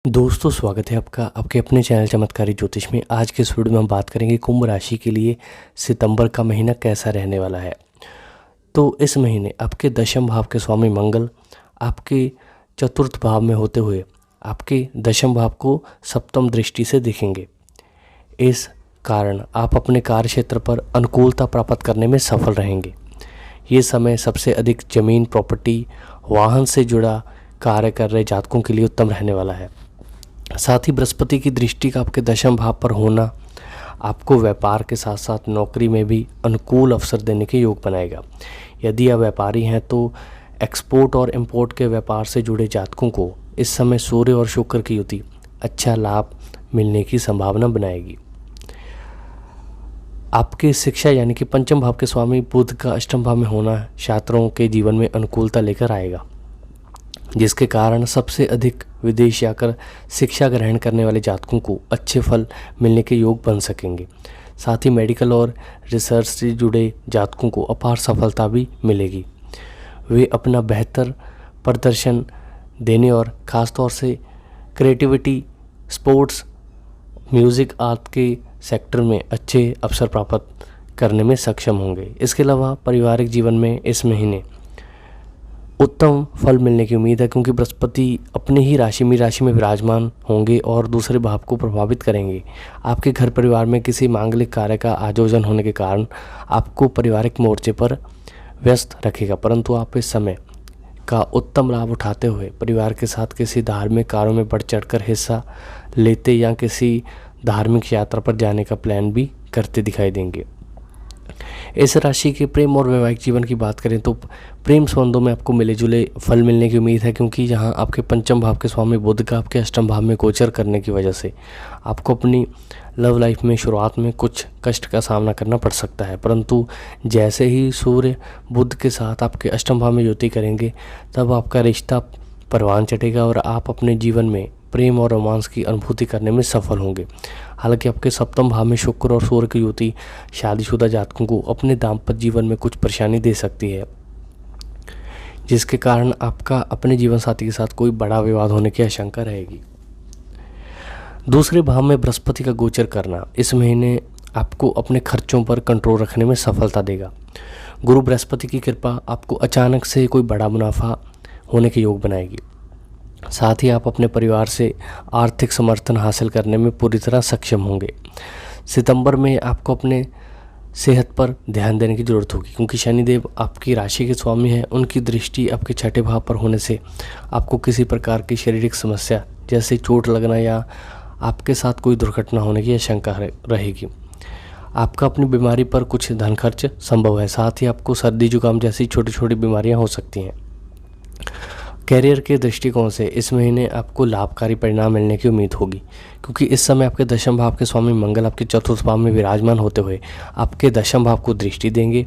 दोस्तों, स्वागत है आपका आपके अपने चैनल चमत्कारी ज्योतिष में। आज के इस वीडियो में हम बात करेंगे कुंभ राशि के लिए सितंबर का महीना कैसा रहने वाला है। तो इस महीने आपके दशम भाव के स्वामी मंगल आपके चतुर्थ भाव में होते हुए आपके दशम भाव को सप्तम दृष्टि से देखेंगे। इस कारण आप अपने कार्य क्षेत्र पर अनुकूलता प्राप्त करने में सफल रहेंगे। ये समय सबसे अधिक जमीन, प्रॉपर्टी, वाहन से जुड़ा कार्य कर रहे जातकों के लिए उत्तम रहने वाला है। साथ ही बृहस्पति की दृष्टि का आपके दशम भाव पर होना आपको व्यापार के साथ साथ नौकरी में भी अनुकूल अवसर देने के योग बनाएगा। यदि आप व्यापारी हैं तो एक्सपोर्ट और इंपोर्ट के व्यापार से जुड़े जातकों को इस समय सूर्य और शुक्र की युति अच्छा लाभ मिलने की संभावना बनाएगी। आपकी शिक्षा यानी कि पंचम भाव के स्वामी बुध का अष्टम भाव में होना छात्रों के जीवन में अनुकूलता लेकर आएगा, जिसके कारण सबसे अधिक विदेश जाकर शिक्षा ग्रहण करने वाले जातकों को अच्छे फल मिलने के योग बन सकेंगे। साथ ही मेडिकल और रिसर्च से जुड़े जातकों को अपार सफलता भी मिलेगी। वे अपना बेहतर प्रदर्शन देने और ख़ासतौर से क्रिएटिविटी, स्पोर्ट्स, म्यूज़िक, आर्ट के सेक्टर में अच्छे अवसर प्राप्त करने में सक्षम होंगे। इसके अलावा पारिवारिक जीवन में इस महीने उत्तम फल मिलने की उम्मीद है, क्योंकि बृहस्पति अपनी ही राशि में विराजमान होंगे और दूसरे भाव को प्रभावित करेंगे। आपके घर परिवार में किसी मांगलिक कार्य का आयोजन होने के कारण आपको पारिवारिक मोर्चे पर व्यस्त रखेगा, परंतु आप इस समय का उत्तम लाभ उठाते हुए परिवार के साथ किसी धार्मिक कार्यों में बढ़ चढ़कर हिस्सा लेते या किसी धार्मिक यात्रा पर जाने का प्लान भी करते दिखाई देंगे। इस राशि के प्रेम और वैवाहिक जीवन की बात करें तो प्रेम संबंधों में आपको मिले जुले फल मिलने की उम्मीद है, क्योंकि यहाँ आपके पंचम भाव के स्वामी बुध का आपके अष्टम भाव में गोचर करने की वजह से आपको अपनी लव लाइफ में शुरुआत में कुछ कष्ट का सामना करना पड़ सकता है, परंतु जैसे ही सूर्य बुध के साथ आपके अष्टम भाव में युति करेंगे तब आपका रिश्ता परवान चढ़ेगा और आप अपने जीवन में प्रेम और रोमांस की अनुभूति करने में सफल होंगे। हालांकि आपके सप्तम भाव में शुक्र और सूर्य की युति शादीशुदा जातकों को अपने दाम्पत्य जीवन में कुछ परेशानी दे सकती है, जिसके कारण आपका अपने जीवन साथी के साथ कोई बड़ा विवाद होने की आशंका रहेगी। दूसरे भाव में बृहस्पति का गोचर करना इस महीने आपको अपने खर्चों पर कंट्रोल रखने में सफलता देगा। गुरु बृहस्पति की कृपा आपको अचानक से कोई बड़ा मुनाफा होने के योग बनाएगी। साथ ही आप अपने परिवार से आर्थिक समर्थन हासिल करने में पूरी तरह सक्षम होंगे। सितंबर में आपको अपने सेहत पर ध्यान देने की ज़रूरत होगी, क्योंकि शनिदेव आपकी राशि के स्वामी हैं। उनकी दृष्टि आपके छठे भाव पर होने से आपको किसी प्रकार की शारीरिक समस्या जैसे चोट लगना या आपके साथ कोई दुर्घटना होने की आशंका रहेगी। आपका अपनी बीमारी पर कुछ धन खर्च संभव है। साथ ही आपको सर्दी जुकाम जैसी छोटी छोटी बीमारियां हो सकती हैं। कैरियर के दृष्टिकोण से इस महीने आपको लाभकारी परिणाम मिलने की उम्मीद होगी, क्योंकि इस समय आपके दशम भाव के स्वामी मंगल आपके चतुर्थ भाव में विराजमान होते हुए आपके दशम भाव को दृष्टि देंगे।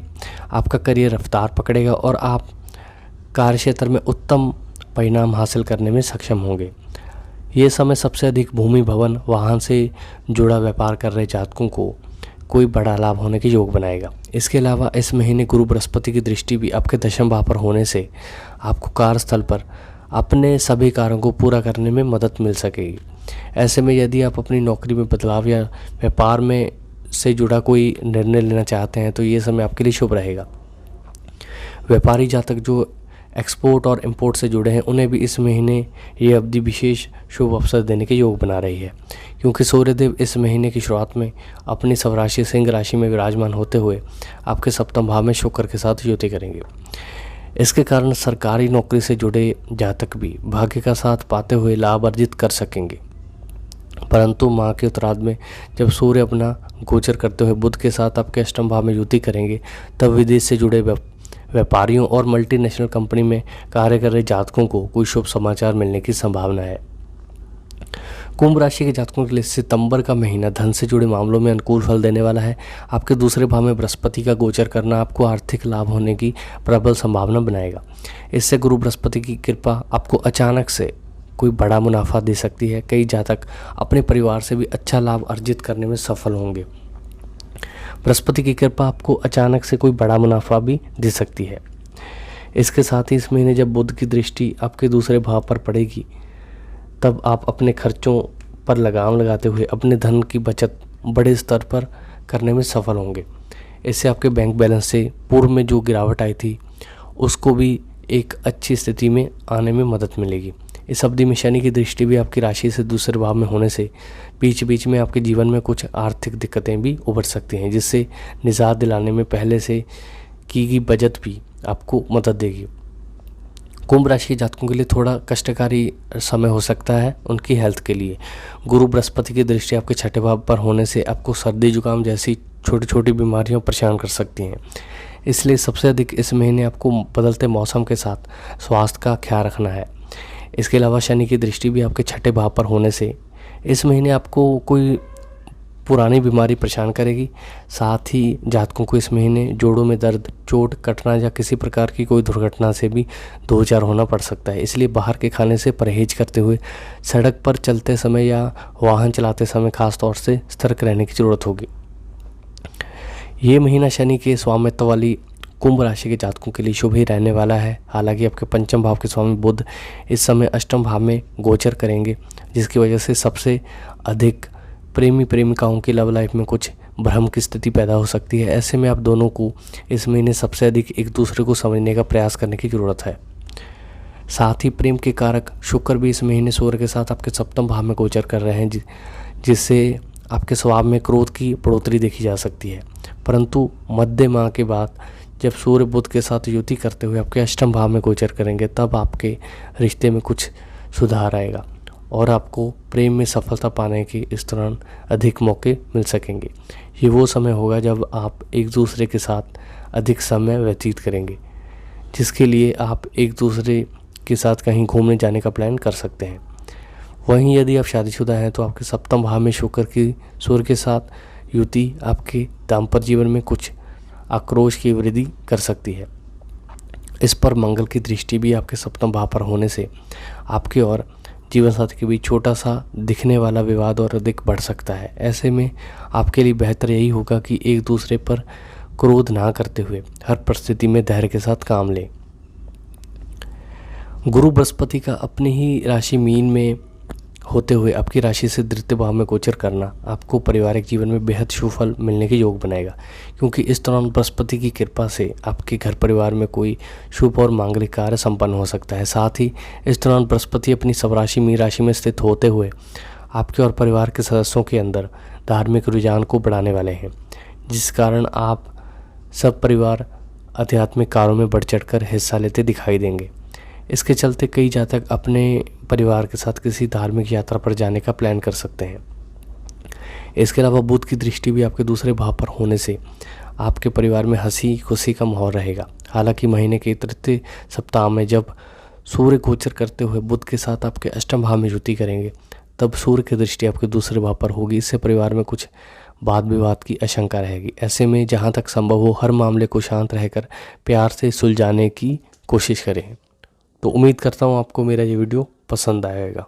आपका करियर रफ्तार पकड़ेगा और आप कार्य क्षेत्र में उत्तम परिणाम हासिल करने में सक्षम होंगे। ये समय सबसे अधिक भूमि, भवन, वाहन से जुड़ा व्यापार कर रहे जातकों को कोई बड़ा लाभ होने के योग बनाएगा। इसके अलावा इस महीने गुरु बृहस्पति की दृष्टि भी आपके दशम भाव पर होने से आपको कार्यस्थल पर अपने सभी कार्यों को पूरा करने में मदद मिल सकेगी। ऐसे में यदि आप अपनी नौकरी में बदलाव या व्यापार में से जुड़ा कोई निर्णय लेना चाहते हैं तो ये समय आपके लिए शुभ रहेगा। व्यापारी जातक जो एक्सपोर्ट और इंपोर्ट से जुड़े हैं उन्हें भी इस महीने ये अवधि विशेष शुभ अवसर देने के योग बना रही है, क्योंकि सूर्यदेव इस महीने की शुरुआत में अपनी स्वराशि सिंह राशि में विराजमान होते हुए आपके सप्तम भाव में शुक्र के साथ युति करेंगे। इसके कारण सरकारी नौकरी से जुड़े जातक भी भाग्य का साथ पाते हुए लाभ अर्जित कर सकेंगे, परंतु माह के उत्तरार्ध में जब सूर्य अपना गोचर करते हुए बुध के साथ आपके अष्टम भाव में युति करेंगे तब विदेश से जुड़े व्यापारियों और मल्टीनेशनल कंपनी में कार्य कर रहे जातकों को कोई शुभ समाचार मिलने की संभावना है। कुंभ राशि के जातकों के लिए सितंबर का महीना धन से जुड़े मामलों में अनुकूल फल देने वाला है। आपके दूसरे भाव में बृहस्पति का गोचर करना आपको आर्थिक लाभ होने की प्रबल संभावना बनाएगा। इससे गुरु बृहस्पति की कृपा आपको अचानक से कोई बड़ा मुनाफा दे सकती है। कई जातक अपने परिवार से भी अच्छा लाभ अर्जित करने में सफल होंगे। बृहस्पति की कृपा आपको अचानक से कोई बड़ा मुनाफा भी दे सकती है। इसके साथ ही इस महीने जब बुध की दृष्टि आपके दूसरे भाव पर पड़ेगी तब आप अपने खर्चों पर लगाम लगाते हुए अपने धन की बचत बड़े स्तर पर करने में सफल होंगे। इससे आपके बैंक बैलेंस से पूर्व में जो गिरावट आई थी उसको भी एक अच्छी स्थिति में आने में मदद मिलेगी। इस अवधि में शनि की दृष्टि भी आपकी राशि से दूसरे भाव में होने से बीच बीच में आपके जीवन में कुछ आर्थिक दिक्कतें भी उभर सकती हैं, जिससे निजात दिलाने में पहले से की गई बचत भी आपको मदद देगी। कुंभ राशि के जातकों के लिए थोड़ा कष्टकारी समय हो सकता है उनकी हेल्थ के लिए। गुरु बृहस्पति की दृष्टि आपके छठे भाव पर होने से आपको सर्दी जुकाम जैसी छोटी छोटी बीमारियां परेशान कर सकती हैं। इसलिए सबसे अधिक इस महीने आपको बदलते मौसम के साथ स्वास्थ्य का ख्याल रखना है। इसके अलावा शनि की दृष्टि भी आपके छठे भाव पर होने से इस महीने आपको कोई पुरानी बीमारी परेशान करेगी। साथ ही जातकों को इस महीने जोड़ों में दर्द, चोट, कटना या किसी प्रकार की कोई दुर्घटना से भी दो चार होना पड़ सकता है। इसलिए बाहर के खाने से परहेज करते हुए सड़क पर चलते समय या वाहन चलाते समय खास तौर से सतर्क रहने की ज़रूरत होगी। ये महीना शनि के स्वामित्व वाली कुंभ राशि के जातकों के लिए शुभ ही रहने वाला है। हालांकि आपके पंचम भाव के स्वामी बुध इस समय अष्टम भाव में गोचर करेंगे, जिसकी वजह से सबसे अधिक प्रेमी प्रेमिकाओं की लव लाइफ में कुछ भ्रम की स्थिति पैदा हो सकती है। ऐसे में आप दोनों को इस महीने सबसे अधिक एक दूसरे को समझने का प्रयास करने की ज़रूरत है। साथ ही प्रेम के कारक शुक्र भी इस महीने सूर्य के साथ आपके सप्तम भाव में गोचर कर रहे हैं, जिससे आपके स्वभाव में क्रोध की बढ़ोतरी देखी जा सकती है। परंतु मध्य माह के बाद जब सूर्य बुध के साथ युति करते हुए आपके अष्टम भाव में गोचर करेंगे, तब आपके रिश्ते में कुछ सुधार आएगा और आपको प्रेम में सफलता पाने के इस दौरान अधिक मौके मिल सकेंगे। ये वो समय होगा जब आप एक दूसरे के साथ अधिक समय व्यतीत करेंगे, जिसके लिए आप एक दूसरे के साथ कहीं घूमने जाने का प्लान कर सकते हैं। वहीं यदि आप शादीशुदा हैं तो आपके सप्तम भाव में शुक्र की सूर्य के साथ युति आपके दाम्पत्य जीवन में कुछ आक्रोश की वृद्धि कर सकती है। इस पर मंगल की दृष्टि भी आपके सप्तम भाव पर होने से आपके और जीवन साथी के बीच छोटा सा दिखने वाला विवाद और अधिक बढ़ सकता है। ऐसे में आपके लिए बेहतर यही होगा कि एक दूसरे पर क्रोध ना करते हुए हर परिस्थिति में धैर्य के साथ काम लें। गुरु बृहस्पति का अपनी ही राशि मीन में होते हुए आपकी राशि से द्वितीय भाव में गोचर करना आपको पारिवारिक जीवन में बेहद शुभ फल मिलने के योग बनाएगा, क्योंकि इस दौरान बृहस्पति की कृपा से आपके घर परिवार में कोई शुभ और मांगलिक कार्य संपन्न हो सकता है। साथ ही इस दौरान बृहस्पति अपनी स्वराशि मीन राशि में स्थित होते हुए आपके और परिवार के सदस्यों के अंदर धार्मिक रुझान को बढ़ाने वाले हैं, जिस कारण आप सब परिवार आध्यात्मिक कार्यों में बढ़ चढ़कर हिस्सा लेते दिखाई देंगे। इसके चलते कई जातक अपने परिवार के साथ किसी धार्मिक यात्रा पर जाने का प्लान कर सकते हैं। इसके अलावा बुध की दृष्टि भी आपके दूसरे भाव पर होने से आपके परिवार में हंसी खुशी का माहौल रहेगा। हालांकि महीने के तृतीय सप्ताह में जब सूर्य गोचर करते हुए बुध के साथ आपके अष्टम भाव में युति करेंगे, तब सूर्य की दृष्टि आपके दूसरे भाव पर होगी। इससे परिवार में कुछ वाद विवाद की आशंका रहेगी। ऐसे में जहाँ तक संभव हो हर मामले को शांत रहकर प्यार से सुलझाने की कोशिश करें। तो उम्मीद करता हूँ आपको मेरा ये वीडियो पसंद आएगा।